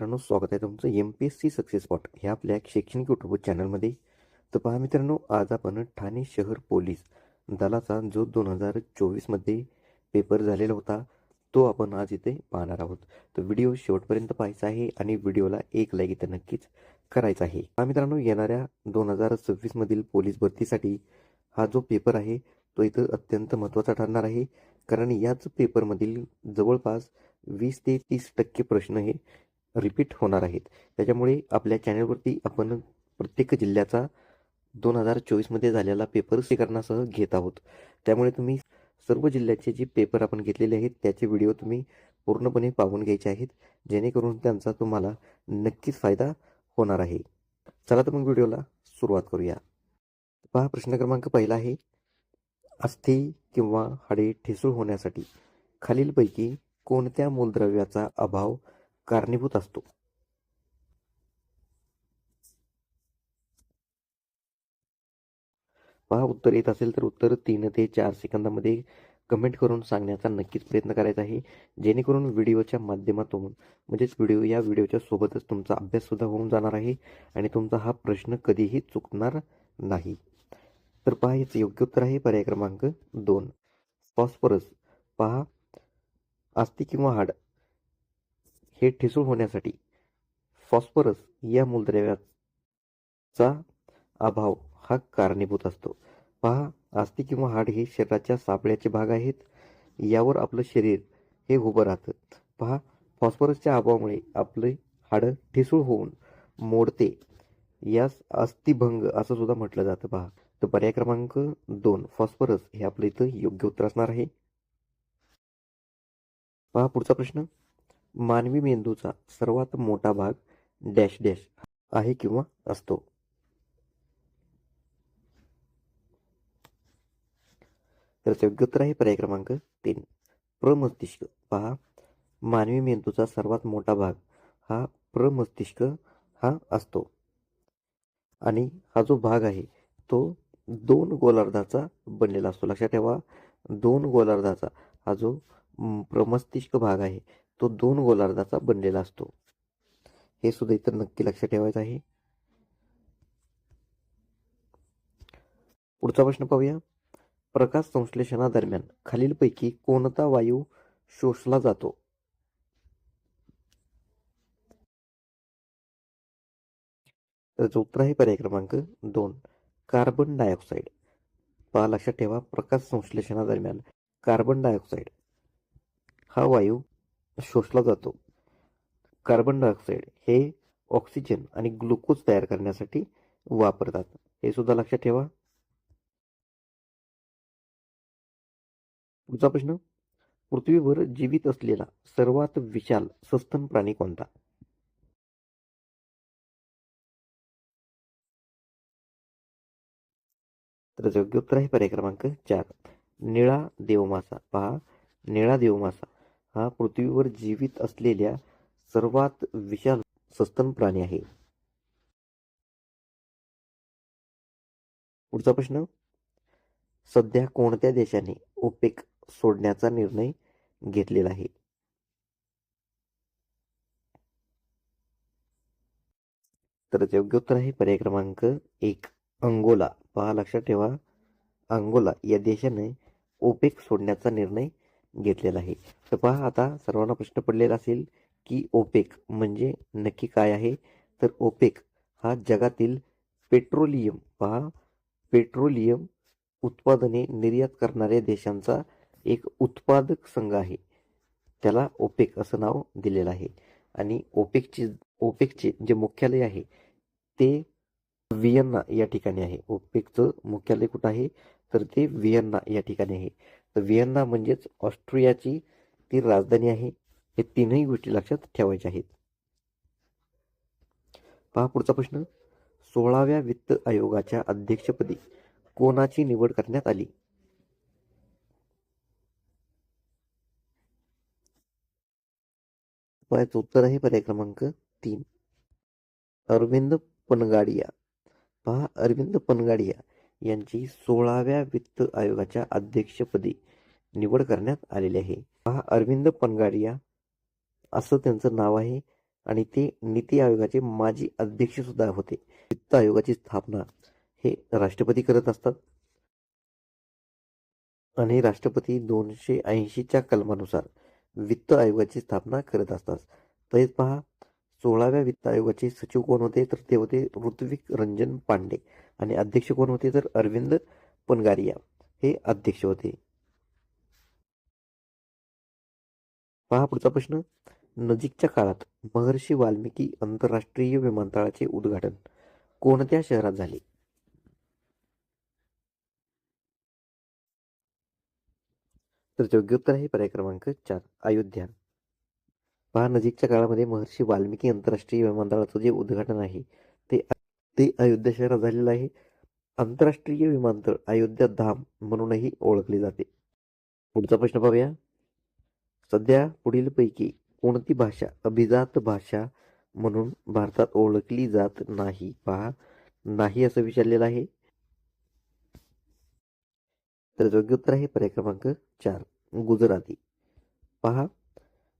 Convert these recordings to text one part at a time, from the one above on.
मित्रांनो, स्वागत आहे तुमचं MPSC सक्सेस स्पॉट ह्या आपल्या एक शैक्षणिक यूट्यूब चॅनलमध्ये. तर पहा मित्रांनो, आज आपण ठाणे शहर पोलीस दलाचा जो 2024मध्ये पेपर झालेला होता तो आपण आज इथे पाहणार आहोत. तर व्हिडिओ शेवटपर्यंत पाहायचा आहे आणि व्हिडिओला एक लाईक इथं नक्कीच करायचा आहे. पहा मित्रांनो, येणाऱ्या 2026मधील पोलीस भरतीसाठी हा जो पेपर आहे तो इथं अत्यंत महत्त्वाचा ठरणार आहे, कारण याच पेपरमधील जवळपास 20 ते 30% प्रश्न हे रिपीट होणार आहेत. त्याच्यामुळे आपल्या चॅनलवरती आपण प्रत्येक जिल्ह्याचा 2024मध्ये झालेला पेपर स्वीकरणासह घेत आहोत. त्यामुळे तुम्ही सर्व जिल्ह्याचे जे पेपर आपण घेतलेले आहेत त्याचे व्हिडिओ तुम्ही पूर्णपणे पाहून घ्यायचे आहेत, जेणेकरून त्यांचा तुम्हाला नक्कीच फायदा होणार आहे. चला तर मग व्हिडिओला सुरुवात करूया. पहा, प्रश्न क्रमांक पहिला आहे, अस्थी किंवा हाडे ठिसूळ होण्यासाठी खालीलपैकी कोणत्या मूलद्रव्याचा अभाव कारणीभूत असतो? पहा, उत्तर येत असेल तर उत्तर 3 ते 4 सेकंदामध्ये कमेंट करून सांगण्याचा नक्कीच प्रयत्न करायचा आहे, जेणेकरून व्हिडिओच्या माध्यमातून म्हणजेच या व्हिडिओच्या सोबतच तुमचा अभ्याससुद्धा होऊन जाणार आहे आणि तुमचा हा प्रश्न कधीही चुकणार नाही. तर पहा, याचं योग्य उत्तर आहे पर्याय क्रमांक 2, फॉस्फरस. पहा, अस्थी किंवा हाड हे ठिसूळ होण्यासाठी फॉस्फरस या मूलद्रव्याचा अभाव हा कारणीभूत असतो. पहा, अस्थी किंवा हाड हे शरीराच्या सापळ्याचे भाग आहेत, यावर आपलं शरीर हे उभं राहतं. पहा, फॉस्फरसच्या अभावामुळे आपले हाडं ठिसूळ होऊन मोडते, यास अस्थिभंग असं सुद्धा म्हटलं जातं. पहा, तर पर्याय क्रमांक 2 फॉस्फरस हे आपलं इथं योग्य उत्तर असणार आहे. पहा, पुढचा प्रश्न, मानवी मेंदूचा सर्वात मोठा भाग डॅश डॅश आहे किंवा असतो? तर योग्य उत्तर आहे पर्याय क्रमांक 3, प्रमस्तिष्क. पहा, मानवी मेंदूचा सर्वात मोठा भाग हा प्रमस्तिष्क हा असतो आणि हा जो भाग आहे तो 2 गोलार्धाचा बनलेला असतो. लक्षात ठेवा, 2 गोलार्धाचा हा जो प्रमस्तिष्क भाग आहे तो 2 गोलार्धाचा बनलेला असतो. हे सुद्धा इतर नक्की लक्षात ठेवायचं आहे. पुढचा प्रश्न पाहूया, प्रकाश संश्लेषणादरम्यान खालीलपैकी कोणता वायू शोषला जातो? त्याचं उत्तर आहे पर्याय क्रमांक 2, कार्बन डायऑक्साईड. पहा, लक्षात ठेवा, प्रकाश संश्लेषणादरम्यान कार्बन डायऑक्साईड हा वायू शोषला जातो. कार्बन डायऑक्साईड हे ऑक्सिजन आणि ग्लुकोज तयार करण्यासाठी वापरतात, हे सुद्धा लक्षात ठेवा. पुढचा प्रश्न, पृथ्वीवर जीवित असलेला सर्वात विशाल सस्तन प्राणी कोणता? तर योग्य उत्तर आहे पर्याय क्रमांक 4, निळा देवमासा. पहा, निळा देवमासा हा पृथ्वीवर जीवित असलेल्या सर्वात विशाल सस्तन प्राणी आहे. पुढचा प्रश्न, सध्या कोणत्या देशाने ओपेक सोडण्याचा निर्णय घेतलेला आहे? तर योग्य उत्तर आहे पर्याय क्रमांक 1, अंगोला. पहा, लक्षात ठेवा, अंगोला या देशाने ओपेक सोडण्याचा निर्णय घेतलेला आहे. तर पहा, आता सर्वांना प्रश्न पडलेला असेल की ओपेक म्हणजे नक्की काय आहे? तर ओपेक हा जगातील पेट्रोलियम, पहा, पेट्रोलियम उत्पादने निर्यात करणाऱ्या देशांचा एक उत्पादक संघ आहे. त्याला ओपेक असं नाव दिलेलं आहे आणि ओपेकचे जे मुख्यालय आहे ते व्हिएन्ना या ठिकाणी आहे. ओपेकचं मुख्यालय कुठं आहे? तर ते व्हिएन्ना या ठिकाणी आहे. तर व्हिएन्ना म्हणजेच ऑस्ट्रियाची ती राजधानी आहे. हे तीनही गोष्टी लक्षात ठेवायच्या आहेत. पहा, पुढचा प्रश्न, 16व्या वित्त आयोगाच्या अध्यक्षपदी कोणाची निवड करण्यात आली? याचं उत्तर आहे पर्याय क्रमांक 3, अरविंद पनगाडिया. पहा, अरविंद पनगाडिया यांची 16व्या वित्त आयोगाच्या अध्यक्षपदी निवड करण्यात आलेली आहे. पहा, अरविंद पनगाडिया असं त्यांचं नाव आहे आणि ते नीती आयोगाचे माजी अध्यक्ष सुद्धा होते. वित्त आयोगाची स्थापना हे राष्ट्रपती करत असतात आणि राष्ट्रपती 280च्या कलमानुसार वित्त आयोगाची स्थापना करत असतात. तसेच पहा, 16व्या वित्त आयोगाचे सचिव कोण होते, तर ते होते ऋत्विक रंजन पांडे आणि अध्यक्ष कोण होते, तर अरविंद पनगारिया हे अध्यक्ष होते. पहा पुढचा प्रश्न, नजीकच्या काळात महर्षी वाल्मिकी आंतरराष्ट्रीय विमानतळाचे उद्घाटन कोणत्या शहरात झाले? तर योग्य उत्तर आहे पर्याय क्रमांक 4, अयोध्या. पहा, नजीकच्या काळामध्ये महर्षी वाल्मिकी आंतरराष्ट्रीय विमानतळाचं जे उद्घाटन आहे ते ते अयोध्या शहरात झालेलं आहे. आंतरराष्ट्रीय विमानतळ अयोध्या धाम म्हणूनही ओळखले जाते. पुढचा प्रश्न पाहूया. सध्या पुढीलपैकी कोणती भाषा अभिजात भाषा म्हणून भारतात ओळखली जात नाही? पहा, नाही असं विचारलेलं आहे. तर योग्य उत्तर आहे पर्याय क्रमांक 4, गुजराती. पहा,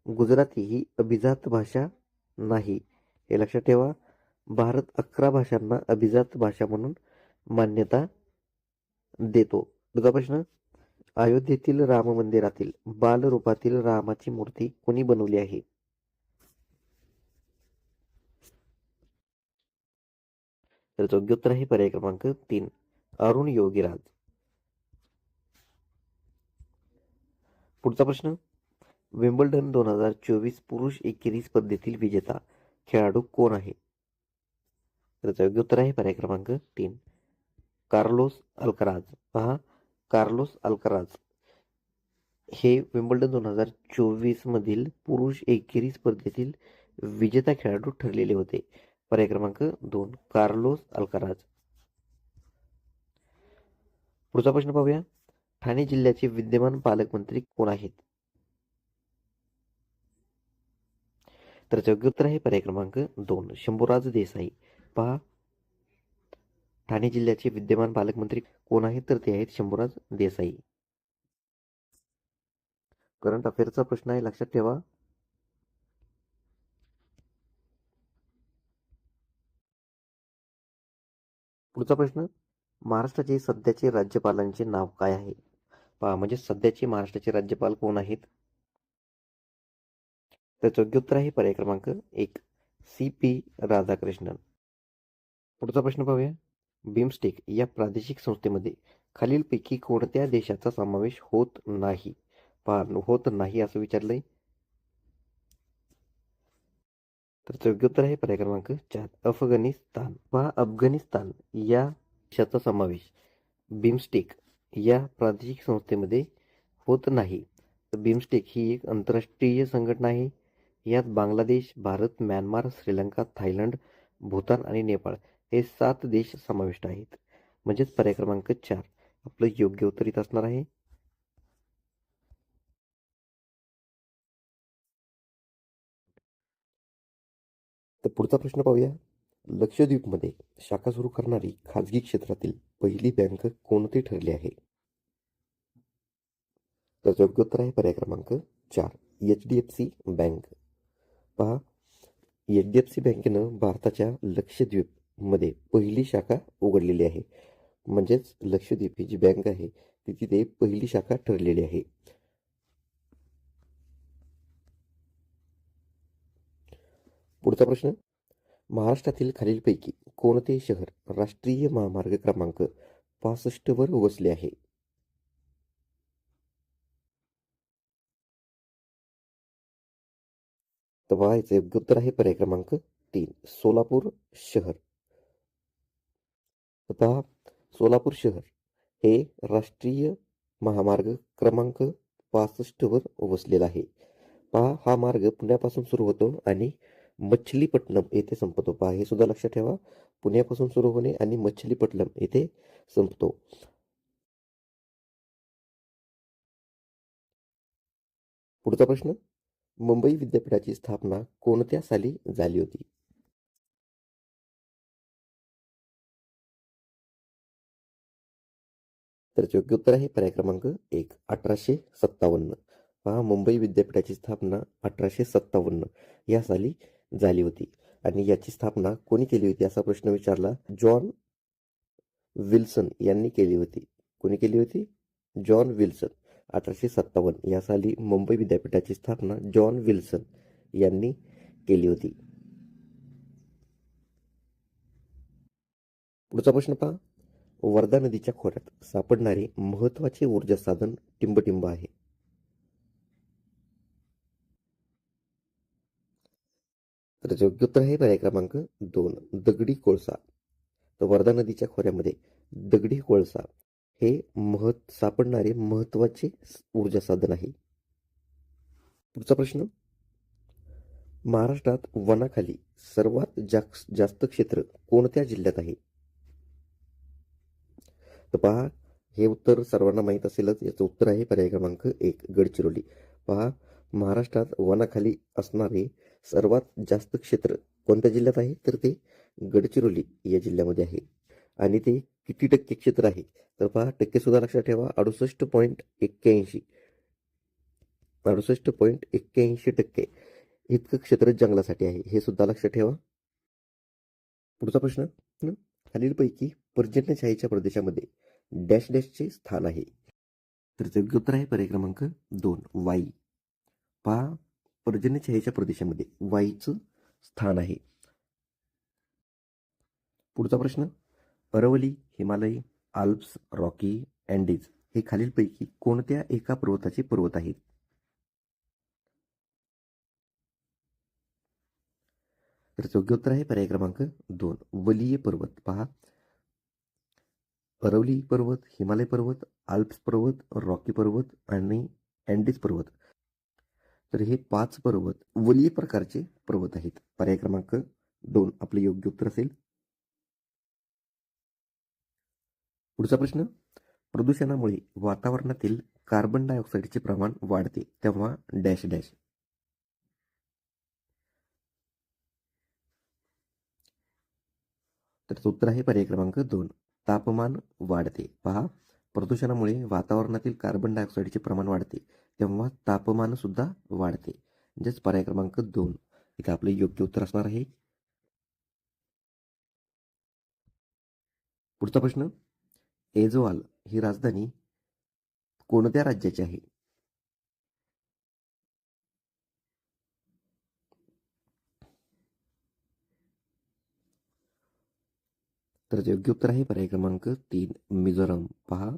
गुजराती ही अभिजात भाषा नाही, हे लक्षात ठेवा. भारत 11 भाषांना अभिजात भाषा म्हणून मान्यता देतो. दुसरा प्रश्न, अयोध्येतील राम मंदिरातील बालरूपातील रामाची मूर्ती कोणी बनवली आहे? तर योग्य उत्तर आहे पर्याय क्रमांक 3, अरुण योगीराज. पुढचा प्रश्न, विम्बल्डन 2024 पुरुष एकेरी स्पर्धेतील विजेता खेळाडू कोण आहे? तर योग्य उत्तर आहे पर्याय क्रमांक 3, कार्लोस अल्कराज. पहा, कार्लोस अल्कराज हे विम्बल्डन 2024 मधील पुरुष एकेरी स्पर्धेतील विजेता खेळाडू ठरलेले होते. पर्याय क्रमांक 2, कार्लोस अल्कराज. पुढचा प्रश्न पाहूया. ठाणे जिल्ह्याचे विद्यमान पालकमंत्री कोण आहेत? तर योग्य उत्तर आहे पर्याय क्रमांक 2, शंभूराज देसाई. पहा, ठाणे जिल्ह्याचे विद्यमान पालकमंत्री कोण आहेत, तर ते आहेत शंभूराज देसाई. करंट अफेअरचा प्रश्न आहे, लक्षात ठेवा. पुढचा प्रश्न, महाराष्ट्राचे सध्याचे राज्यपालांचे नाव काय आहे? पहा, म्हणजे सध्याचे महाराष्ट्राचे राज्यपाल कोण आहेत? तर योग्य उत्तर आहे पर्याय क्रमांक 1, CP राधाकृष्णन. पुढचा प्रश्न पाहूया. बिमस्टेक या प्रादेशिक संस्थेमध्ये खालीलपैकी कोणत्या देशाचा समावेश होत नाही? पहा, होत नाही असं विचारलंय. तर योग्य उत्तर आहे पर्याय क्रमांक 4, अफगाणिस्तान. पहा, अफगाणिस्तान या देशाचा समावेश बिमस्टेक या प्रादेशिक संस्थेमध्ये होत नाही. तर बिमस्टेक ही एक आंतरराष्ट्रीय संघटना आहे. यात बांगलादेश, भारत, म्यानमार, श्रीलंका, थायलंड, भूतान आणि नेपाळ हे 7 देश समाविष्ट आहेत. म्हणजेच पर्याय क्रमांक 4 आपलं योग्य उत्तर इथं असणार आहे. तर पुढचा प्रश्न पाहूया. लक्षद्वीपमध्ये शाखा सुरू करणारी खाजगी क्षेत्रातील पहिली बँक कोणती ठरली आहे? तर योग्य उत्तर आहे पर्याय क्रमांक 4, HDFC बँक. पहा, HDFC बँकेनं भारताच्या लक्षद्वीपमध्ये पहिली शाखा उघडलेली आहे. म्हणजेच लक्षद्वीप ही जी बँक आहे ती तिथे पहिली शाखा ठरलेली आहे. पुढचा प्रश्न, महाराष्ट्रातील खालीलपैकी कोणते शहर राष्ट्रीय महामार्ग क्रमांक 65 वर वसले आहे? तर पहा, याचं योग्य उत्तर आहे पर्याय क्रमांक 3, सोलापूर शहर. तर पहा, सोलापूर शहर हे राष्ट्रीय महामार्ग क्रमांक 65 वर वसलेला आहे. पहा, हा मार्ग पुण्यापासून सुरू होतो आणि मच्छलीपट्टणम येथे संपतो. पहा, हे सुद्धा लक्षात ठेवा, पुण्यापासून सुरू होणे आणि मच्छलीपट्टणम येथे संपतो. पुढचा प्रश्न, मुंबई विद्यापीठाची स्थापना कोणत्या साली झाली होती? तर योग्य उत्तर आहे पर्याय क्रमांक 1, 1857. पहा, मुंबई विद्यापीठाची स्थापना 1857 या साली झाली होती आणि याची स्थापना कोणी केली होती असा प्रश्न विचारला. जॉन विल्सन यांनी केली होती. कोणी केली होती? John Wilson. 1857 या साली मुंबई विद्यापीठाची स्थापना जॉन विल्सन यांनी केली होती. पुढचा प्रश्न पहा. वर्धा नदीच्या खोऱ्यात सापडणारे महत्वाचे ऊर्जा साधन टिंबटिंब आहे. तर योग्य उत्तर आहे पर्याय क्रमांक 2 दगडी कोळसा. तर वर्धा नदीच्या खोऱ्यामध्ये दगडी कोळसा हे सापडणारे महत्वाचे ऊर्जा साधन आहे. पुढचा प्रश्न. महाराष्ट्रात वनाखाली सर्वात जास्त क्षेत्र कोणत्या जिल्ह्यात आहे? तर पहा, हे उत्तर सर्वांना माहीत असेलच. याचं उत्तर आहे पर्याय क्रमांक 1 गडचिरोली. पहा, महाराष्ट्रात वनाखाली असणारे सर्वात जास्त क्षेत्र कोणत्या जिल्ह्यात आहे? तर ते गडचिरोली या जिल्ह्यामध्ये आहे. आणि ते किती टक्के क्षेत्र आहे? तर पहा, टक्के सुद्धा लक्षात ठेवा. 68.81 68.81% इतकं क्षेत्र जंगलासाठी आहे, हे सुद्धा लक्षात ठेवा. पुढचा प्रश्न. खालीलपैकी पर्जन्यछायेच्या प्रदेशामध्ये डॅश डॅशचे स्थान आहे. तर योग्य उत्तर आहे पर्याय क्रमांक 2 वाई. पहा, पर्जन्यछायेच्या प्रदेशामध्ये वाईचं स्थान आहे. पुढचा प्रश्न. Aravalli, Himalaya, Alps, Rocky, Andes हे खालीलपैकी कोणत्या एका पर्वताचे पर्वत आहेत? तर योग्य उत्तर आहे पर्याय क्रमांक 2 वलीय पर्वत. पहा, अरवली पर्वत, हिमालय पर्वत, आल्प्स पर्वत, रॉकी पर्वत आणि अँडीज पर्वत, तर हे 5 पर्वत वलीय प्रकारचे पर्वत आहेत. पर्याय क्रमांक 2 आपले योग्य उत्तर असेल. पुढचा प्रश्न. प्रदूषणामुळे वातावरणातील कार्बन डायऑक्साईडचे प्रमाण वाढते तेव्हा डॅश डॅश. तर उत्तर आहे पर्याय क्रमांक 2 तापमान वाढते. पहा, प्रदूषणामुळे वातावरणातील कार्बन डायऑक्साईडचे प्रमाण वाढते तेव्हा तापमान सुद्धा वाढते. म्हणजेच पर्याय क्रमांक 2 इथे आपले योग्य उत्तर असणार आहे. पुढचा प्रश्न. एजोवाल ही राजधानी कोणत्या राज्याची आहे? तर योग्य उत्तर आहे पर्याय क्रमांक 3 मिझोरम. पहा,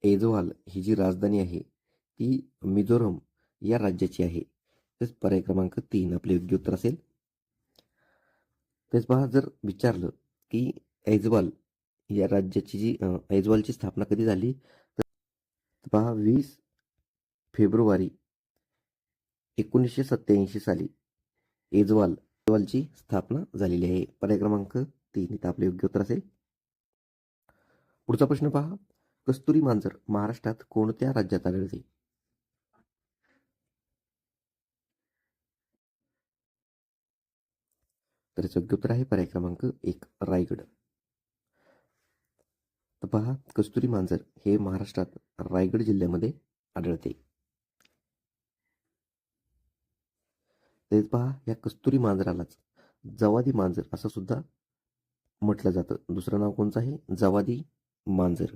एजोवाल ही जी राजधानी आहे ती मिझोरम या राज्याची आहे. तेच पर्याय क्रमांक 3 आपले योग्य उत्तर असेल. तेच पहा, जर विचारलं की ऐझवाल या राज्याची ऐझवालची स्थापना कधी झाली, तर पहा 20 फेब्रुवारी 1987 साली ऐझवालची स्थापना झालेली आहे. पर्याय क्रमांक 3 इथं आपले योग्य उत्तर असेल. पुढचा प्रश्न पहा. कस्तुरी मांजर महाराष्ट्रात कोणत्या राज्यात आढळते? तर योग्य उत्तर आहे पर्याय क्रमांक 1 रायगड. तर पहा, कस्तुरी मांजर हे महाराष्ट्रात रायगड जिल्ह्यामध्ये आढळते. तेच पहा, या कस्तुरी मांजरालाच जवादी मांजर असं सुद्धा म्हटलं जातं. दुसरं नाव कोणतं आहे? जवादी मांजर.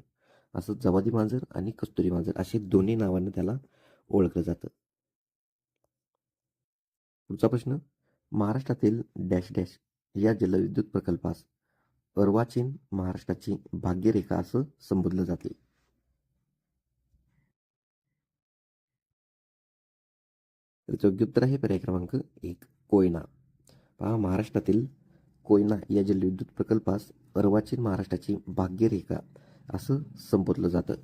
असं जवादी मांजर आणि कस्तुरी मांजर असे दोन्ही नावानं त्याला ओळखलं जातं. पुढचा प्रश्न. महाराष्ट्रातील डॅश डॅश या जलविद्युत प्रकल्पास अर्वाचीन महाराष्ट्राची भाग्यरेखा असं संबोधलं जाते. तर योग्य उत्तर आहे पर्याय क्रमांक 1 कोयना. पहा, महाराष्ट्रातील कोयना या जलविद्युत प्रकल्पास अर्वाचीन महाराष्ट्राची भाग्यरेखा असं संबोधलं जातं.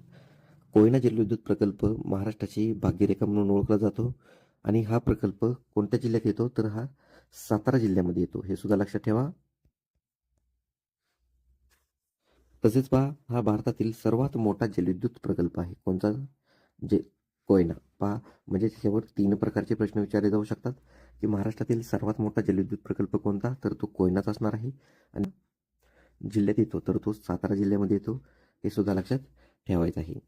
कोयना जलविद्युत प्रकल्प महाराष्ट्राची भाग्यरेखा म्हणून ओळखला जातो आणि हा प्रकल्प कोणत्या जिल्ह्यात येतो? तर हा सातारा जिल्ह्यामध्ये येतो, हे सुद्धा लक्षात ठेवा. तसेच पहा, हा भारतातील सर्वात मोठा जलविद्युत प्रकल्प आहे. कोणता? जे कोयना. पहा, म्हणजे त्याच्यावर 3 प्रकारचे प्रश्न विचारले जाऊ शकतात की महाराष्ट्रातील सर्वात मोठा जलविद्युत प्रकल्प कोणता? तर तो कोयनाच असणार आहे. आणि जिल्ह्यात येतो तर तो सातारा जिल्ह्यामध्ये येतो, हे सुद्धा लक्षात ठेवायचं आहे.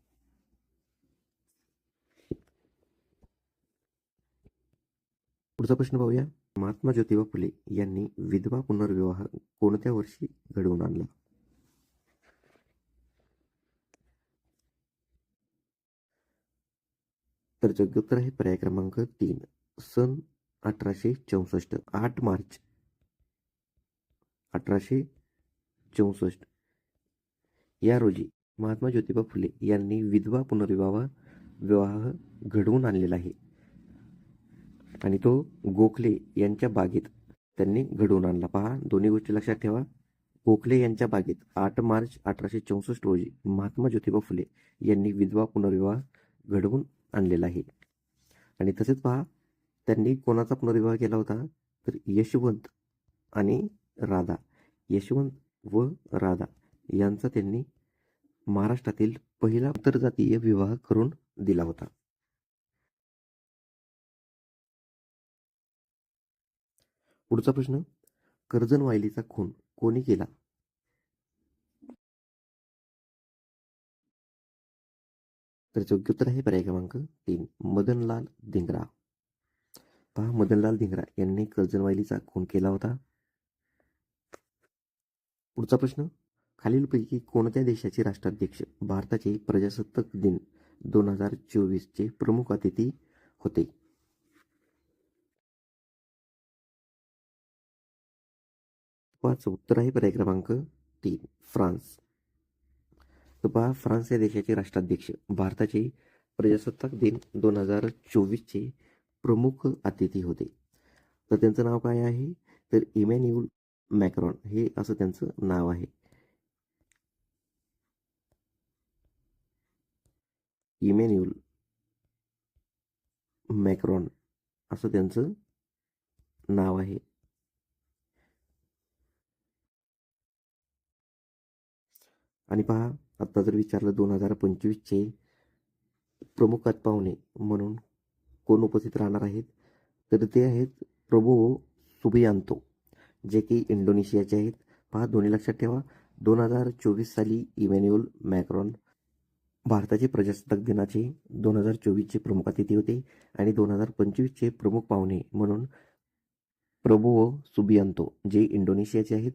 पुढचा प्रश्न पाहूया. महात्मा ज्योतिबा फुले यांनी विधवा पुनर्विवाह कोणत्या वर्षी घडवून आणला? तर योग्य उत्तर आहे पर्याय क्रमांक 3, सन 1864, 8 मार्च 1864 या रोजी महात्मा ज्योतिबा फुले यांनी विधवा पुनर्विवाह घडवून आणलेला आहे आणि तो गोखले यांच्या बागेत त्यांनी घडवून आणला. पहा, दोन्ही गोष्टी लक्षात ठेवा. गोखले यांच्या बागेत 8 मार्च 1864 रोजी महात्मा ज्योतिबा फुले यांनी विधवा पुनर्विवाह घडवून आणलेला आहे. आणि तसेच पहा, त्यांनी कोणाचा पुनर्विवाह केला होता? तर यशवंत आणि राधा, यशवंत व राधा यांचा त्यांनी महाराष्ट्रातील पहिला आंतरजातीय विवाह करून दिला होता. पुढचा प्रश्न, कर्जन वायलीचा खून कोणी केला? तर योग्य उत्तर आहे पर्याय क्रमांक 3, मदनलाल धिंगरा. पहा, मदनलाल धिंगरा यांनी कर्जन वायलीचा खून केला होता. पुढचा प्रश्न, खालीलपैकी कोणत्या देशाचे राष्ट्राध्यक्ष भारताचे प्रजासत्ताक दिन 2024 चे प्रमुख अतिथी होते? उत्तर आहे पर्याय क्रमांक 3, फ्रान्स. तर पहा, फ्रान्स या देशाचे राष्ट्राध्यक्ष भारताचे प्रजासत्ताक दिन 2024 चे प्रमुख अतिथी होते. तर त्यांचं नाव काय आहे? तर इमॅन्युअल मॅक्रॉन हे असं त्यांचं नाव आहे. इमॅन्युअल मॅक्रॉन असं त्यांचं नाव आहे. आणि पहा, आता जर विचारलं 2025 चे प्रमुख पाहुणे म्हणून कोण उपस्थित राहणार आहेत, तर ते आहेत प्रबोवो सुबियांतो, जे की इंडोनेशियाचे आहेत. पहा, दोन्ही लक्षात ठेवा. 2024 साली इमॅन्युअल मॅक्रॉन भारताचे प्रजासत्ताक दिनाचे 2024 चे प्रमुख अतिथी होते आणि 2025 चे प्रमुख पाहुणे म्हणून प्रबोवो सुबियांतो, जे इंडोनेशियाचे आहेत,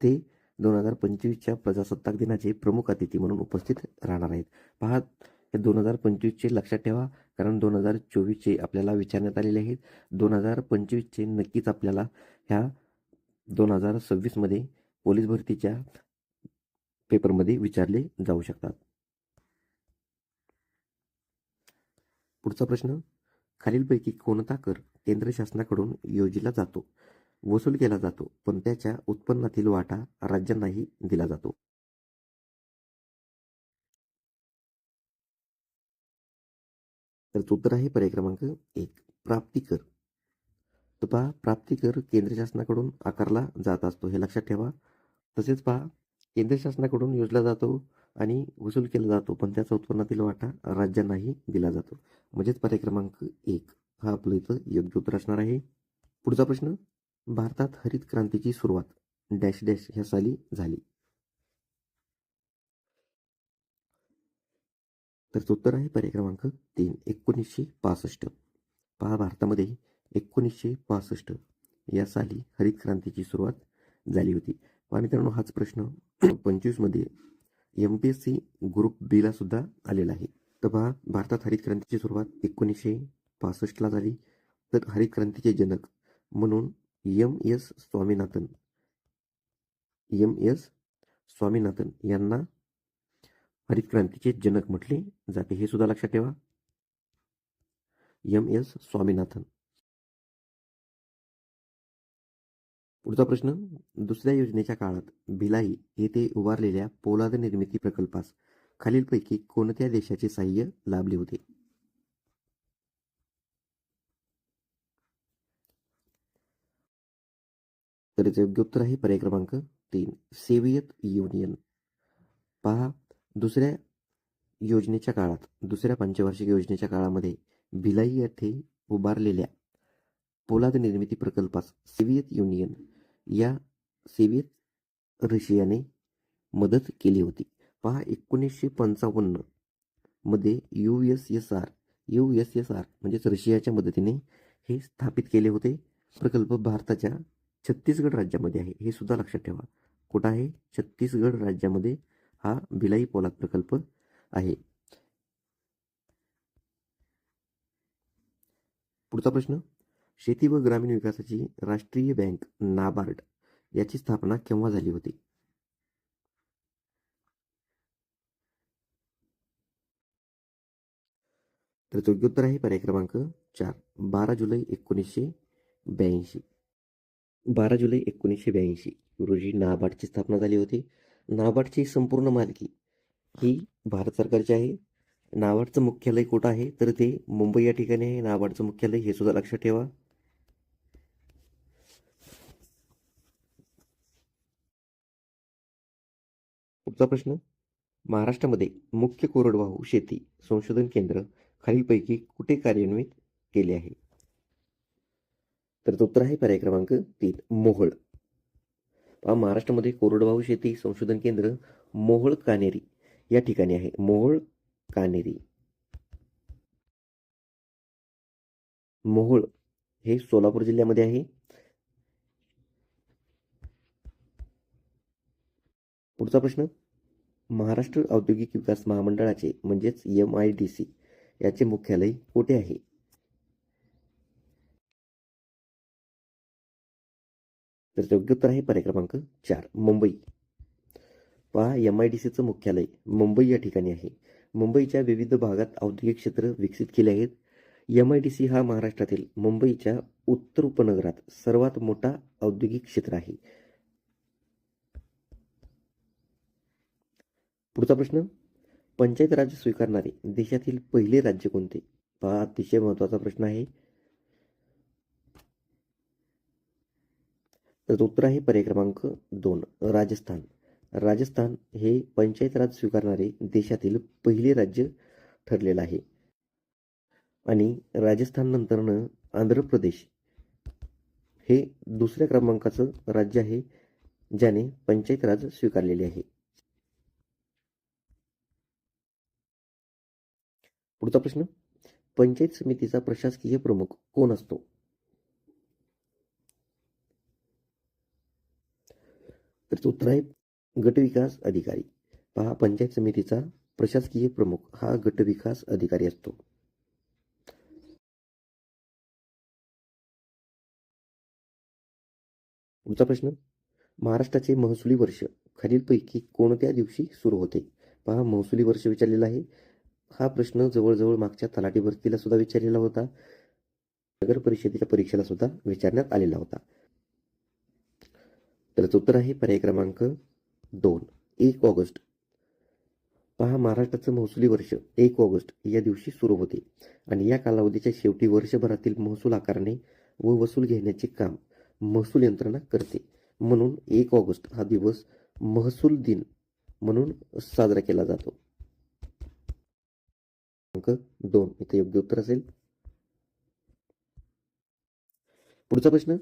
ते 2025च्या प्रजासत्ताक दिनाचे प्रमुख अतिथी म्हणून उपस्थित राहणार आहेत. पहा, हे 2025चे लक्षात ठेवा, कारण 2024चे आपल्याला विचारण्यात आलेले आहेत. 2025चे नक्कीच आपल्याला ह्या 2026 मध्ये पोलीस भरतीच्या पेपरमध्ये विचारले जाऊ शकतात. पुढचा प्रश्न, खालीलपैकी कोणता कर केंद्र शासनाकडून योजला जातो, वसूल केला जातो, पण त्याच्या उत्पन्नातील वाटा राज्यांनाही दिला जातो? तर उत्तर आहे पर्याय क्रमांक 1, प्राप्ती कर. तर पहा, प्राप्ती कर केंद्र शासनाकडून आकारला जात असतो, हे लक्षात ठेवा. तसेच पहा, केंद्र शासनाकडून योजला जातो आणि वसूल केला जातो, पण त्याचा उत्पन्नातील वाटा राज्यांनाही दिला जातो. म्हणजेच पर्याय क्रमांक 1 हा आपलं इथं योग्य उत्तर असणार आहे. पुढचा प्रश्न, भारतात हरित क्रांतीची सुरुवात डॅश डॅश ह्या साली झाली? तर उत्तर आहे पर्याय क्रमांक 3, 1965. पहा, भारतामध्ये 1965 या साली हरित क्रांतीची सुरुवात झाली होती. पहा मित्रांनो, हाच प्रश्न 25 मध्ये MPSC ग्रुप बी ला सुद्धा आलेला आहे. तर पहा, भारतात हरित क्रांतीची सुरुवात 1965 ला झाली. तर हरित क्रांतीचे जनक म्हणून MS स्वामीनाथन यांना हरित क्रांतीचे जनक म्हटले जाते, हे सुद्धा लक्षात ठेवा. MS स्वामीनाथन. पुढचा प्रश्न, दुसऱ्या योजनेच्या काळात भिलाई येथे उभारलेल्या पोलाद निर्मिती प्रकल्पास खालीलपैकी कोणत्या देशाचे साहाय्य लाभले होते? तर याचे योग्य उत्तर आहे पर्याय क्रमांक 3, सोव्हिएत युनियन. पहा, दुसऱ्या योजनेच्या काळात, दुसऱ्या पंचवार्षिक योजनेच्या काळामध्ये भिलाई येथे उभारलेल्या पोलाद निर्मिती प्रकल्पास सोव्हिएत रशियाने मदत केली होती. पहा, 1955 मध्ये USSR म्हणजेच रशियाच्या मदतीने हे स्थापित केले होते प्रकल्प भारताच्या छत्तीसगड राज्यामध्ये आहे, हे सुद्धा लक्षात ठेवा. कुठं आहे? छत्तीसगड राज्यामध्ये हा भिलाई पोलाद प्रकल्प आहे. पुढचा प्रश्न, शेती व ग्रामीण विकासाची राष्ट्रीय बँक नाबार्ड याची स्थापना केव्हा झाली होती? तर योग्य उत्तर आहे पर्याय क्रमांक 4, 12 जुलै 1982. 12 जुलै 1982 रोजी नाबार्डची स्थापना झाली होती. नाबार्डची संपूर्ण मालकी ही भारत सरकारची आहे. नाबार्डचं मुख्यालय कुठं आहे? तर ते मुंबई या ठिकाणी आहे नाबार्डचं मुख्यालय, हे सुद्धा लक्षात ठेवा. पुढचा प्रश्न, महाराष्ट्रामध्ये मुख्य कोरडवाहू शेती संशोधन केंद्र खालीलपैकी कुठे कार्यान्वित केले आहे? तर तो उत्तर आहे पर्याय क्रमांक 3, मोहोळ. महाराष्ट्रामध्ये कोरडवाहू शेती संशोधन केंद्र मोहोळ कानेरी या ठिकाणी आहे. मोहोळ कानेरी. मोहोळ हे सोलापूर जिल्ह्यामध्ये आहे. पुढचा प्रश्न, महाराष्ट्र औद्योगिक विकास महामंडळाचे म्हणजेच MIDC याचे मुख्यालय कुठे आहे? तर योग्य उत्तर आहे पर्याय क्रमांक 4, मुंबई. MIDCचं मुख्यालय मुंबई या ठिकाणी आहे. मुंबईच्या विविध भागात औद्योगिक क्षेत्र विकसित केले आहेत. MIDC हा महाराष्ट्रातील मुंबईच्या उत्तर उपनगरात सर्वात मोठा औद्योगिक क्षेत्र आहे. पुढचा प्रश्न, पंचायत राज स्वीकारणारे देशातील पहिले राज्य कोणते? पहा, अतिशय महत्वाचा प्रश्न आहे. तर उत्तर आहे पर्याय क्रमांक 2, राजस्थान. राजस्थान हे पंचायत राज स्वीकारणारे देशातील पहिले राज्य ठरलेलं आहे. आणि राजस्थान नंतरनं आंध्र प्रदेश हे दुसऱ्या क्रमांकाचं राज्य आहे ज्याने पंचायत राज स्वीकारलेले आहे. पुढचा प्रश्न, पंचायत समितीचा प्रशासकीय प्रमुख कोण असतो? तर उत्तर आहे गटविकास अधिकारी. पहा, पंचायत समितीचा प्रशासकीय प्रमुख हा गटविकास अधिकारी असतो. पुढचा प्रश्न, महाराष्ट्राचे महसुली वर्ष खालीलपैकी कोणत्या दिवशी सुरू होते? पहा, महसुली वर्ष विचारलेला आहे. हा प्रश्न जवळजवळ मागच्या तलाठी भरतीला सुद्धा विचारलेला होता. नगर परिषदेच्या परीक्षेला सुद्धा विचारण्यात आलेला होता. तर उत्तर आहे पर्याय क्रमांक 2, 1 ऑगस्ट. पहा, महाराष्ट्राचं महसुली वर्ष 1 ऑगस्ट या दिवशी सुरू होते आणि या कालावधीच्या शेवटी वर्षभरातील महसूल आकारणे व वसूल घेण्याचे काम महसूल यंत्रणा करते. म्हणून 1 ऑगस्ट हा दिवस महसूल दिन म्हणून साजरा केला जातो. क्रमांक 2 इथे योग्य उत्तर असेल. पुढचा प्रश्न,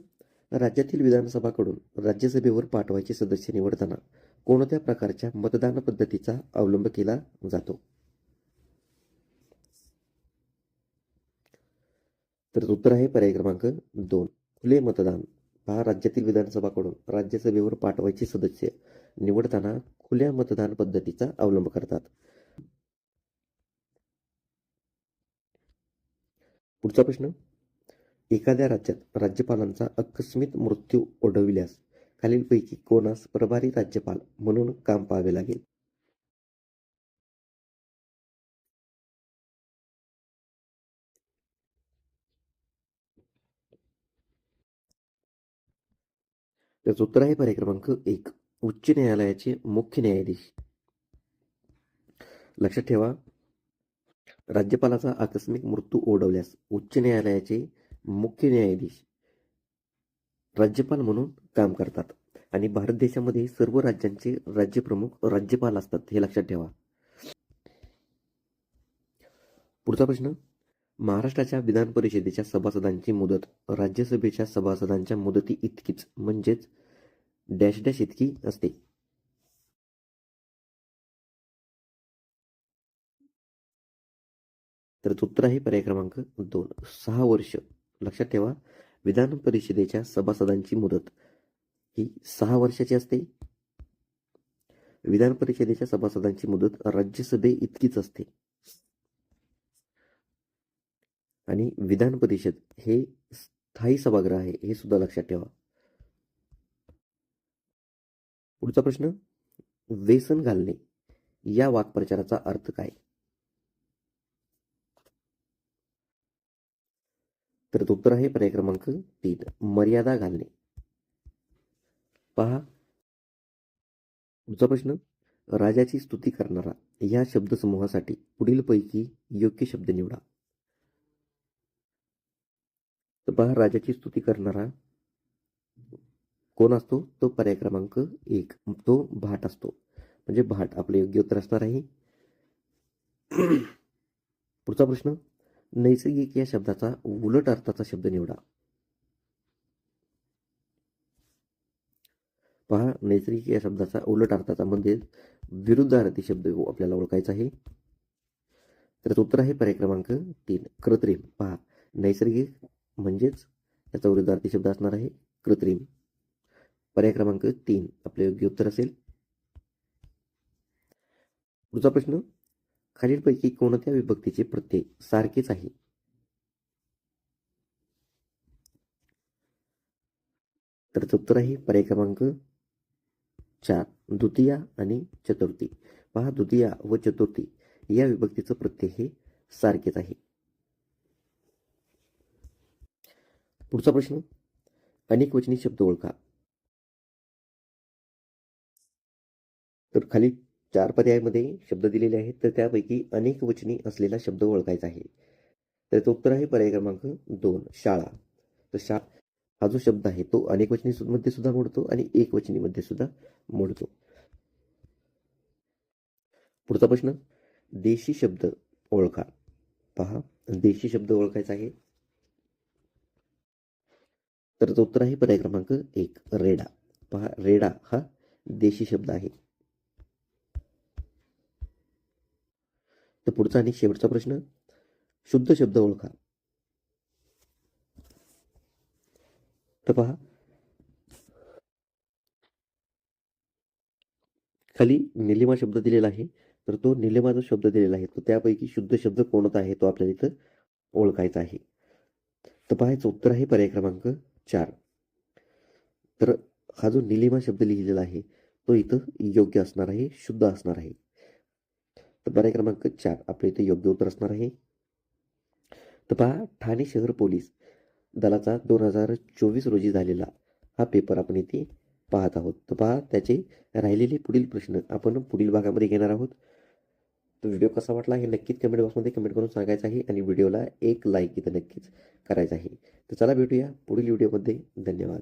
राज्यातील विधानसभाकडून राज्यसभेवर पाठवायचे सदस्य निवडताना कोणत्या प्रकारच्या मतदान पद्धतीचा अवलंब केला जातो? तर उत्तर आहे पर्याय क्रमांक 2, खुले मतदान. पहा, राज्यातील विधानसभाकडून राज्यसभेवर पाठवायचे सदस्य निवडताना खुल्या मतदान पद्धतीचा अवलंब करतात. पुढचा प्रश्न, एखाद्या राज्यात राज्यपालांचा आकस्मिक मृत्यू ओढवल्यास खालीलपैकी कोणास प्रभारी राज्यपाल म्हणून काम पाहावे लागेल? त्याचं उत्तर आहे पर्याय क्रमांक 1, उच्च न्यायालयाचे मुख्य न्यायाधीश. लक्षात ठेवा, राज्यपालाचा आकस्मिक मृत्यू ओढवल्यास उच्च न्यायालयाचे मुख्य न्यायाधीश राज्यपाल म्हणून काम करतात आणि भारत देशामध्ये सर्व राज्यांचे राज्यप्रमुख राज्यपाल असतात, हे लक्षात ठेवा. पुढचा प्रश्न, महाराष्ट्राच्या विधान परिषदेच्या सभासदांची मुदत राज्यसभेच्या सभासदांच्या मुदती इतकीच म्हणजेच डॅश डॅश इतकी असते. तर उत्तर आहे पर्याय क्रमांक 2, 6 वर्ष. लक्षात ठेवा, विधान परिषदेच्या सभासदांची मुदत ही 6 वर्षाची असते. विधान परिषदेच्या सभासदांची मुदत राज्यसभे इतकीच असते. आणि विधान परिषद हे स्थायी सभागृह आहे, हे सुद्धा लक्षात ठेवा. पुढचा प्रश्न, व्यसन घालणे या वाक्प्रचाराचा अर्थ काय? तर उत्तर आहे पर्याय क्रमांक 3, मर्यादा घालणे. पहा पुढचा प्रश्न, राजाची स्तुती करणारा या शब्दसमूहासाठी पुढीलपैकी योग्य शब्द निवडा. तर पहा, राजाची स्तुती करणारा कोण असतो? तो पर्याय क्रमांक 1, तो भाट असतो. म्हणजे भाट आपलं योग्य उत्तर असणार आहे. पुढचा प्रश्न, नैसर्गिक या शब्दाचा उलट अर्थाचा शब्द निवडा. पहा, नैसर्गिक या शब्दाचा उलट अर्थाचा म्हणजे विरुद्धार्थी शब्द आपल्याला ओळखायचा आहे. तर उत्तर आहे पर्याय क्रमांक 3, कृत्रिम. पहा, नैसर्गिक म्हणजेच याचा विरुद्धार्थी शब्द असणार आहे कृत्रिम. पर्याय क्रमांक 3 आपले योग्य उत्तर असेल. पुढचा प्रश्न, खालीलपैकी कोणत्या विभक्तीचे प्रत्यय सारखेच आहे? तर उत्तर आहे पर्याय क्रमांक 4, द्वितीया आणि चतुर्थी. पहा, द्वितीया व चतुर्थी या विभक्तीचं प्रत्यय हे सारखेच आहे. पुढचा प्रश्न, अनेक वचनी शब्द ओळखा. तर खाली 4 पर्यायामध्ये शब्द दिलेले आहेत, तर त्यापैकी अनेक वचनी असलेला शब्द ओळखायचा आहे. त्याचं उत्तर आहे पर्याय क्रमांक 2, शाळा. तर हा जो शब्द आहे तो अनेक वचनी मध्ये सुद्धा मोडतो आणि एक वचनी मध्ये सुद्धा मोडतो. पुढचा प्रश्न, देशी शब्द ओळखा. पहा, देशी शब्द ओळखायचा आहे. तर उत्तर आहे पर्याय क्रमांक 1, रेडा. पहा, रेडा हा देशी शब्द आहे. तर पुढचा आणि शेवटचा प्रश्न, शुद्ध शब्द ओळखा. तर पहा, खाली निलिमा शब्द दिलेला आहे. तर तो निलिमा जो शब्द दिलेला आहे तो त्यापैकी शुद्ध शब्द कोणता आहे तो आपल्याला इथं ओळखायचा आहे. तर पाहायचं उत्तर आहे पर्याय क्रमांक 4. तर हा जो निलिमा शब्द लिहिलेला आहे तो इथं योग्य असणार आहे, शुद्ध असणार आहे. तर पर्याय क्रमांक 4 आपल्या इथे योग्य उत्तर असणार आहे. तर पहा, ठाणे शहर पोलीस दलाचा 2024 रोजी झालेला हा पेपर आपण इथे पाहत आहोत. तर पहा, त्याचे राहिलेले पुढील प्रश्न आपण पुढील भागामध्ये घेणार आहोत. तर व्हिडिओ कसा वाटला हे नक्कीच कमेंट बॉक्समध्ये कमेंट करून सांगायचं आहे आणि व्हिडिओला एक लाईक इथं नक्कीच करायचं आहे. तर चला भेटूया पुढील व्हिडिओमध्ये. धन्यवाद.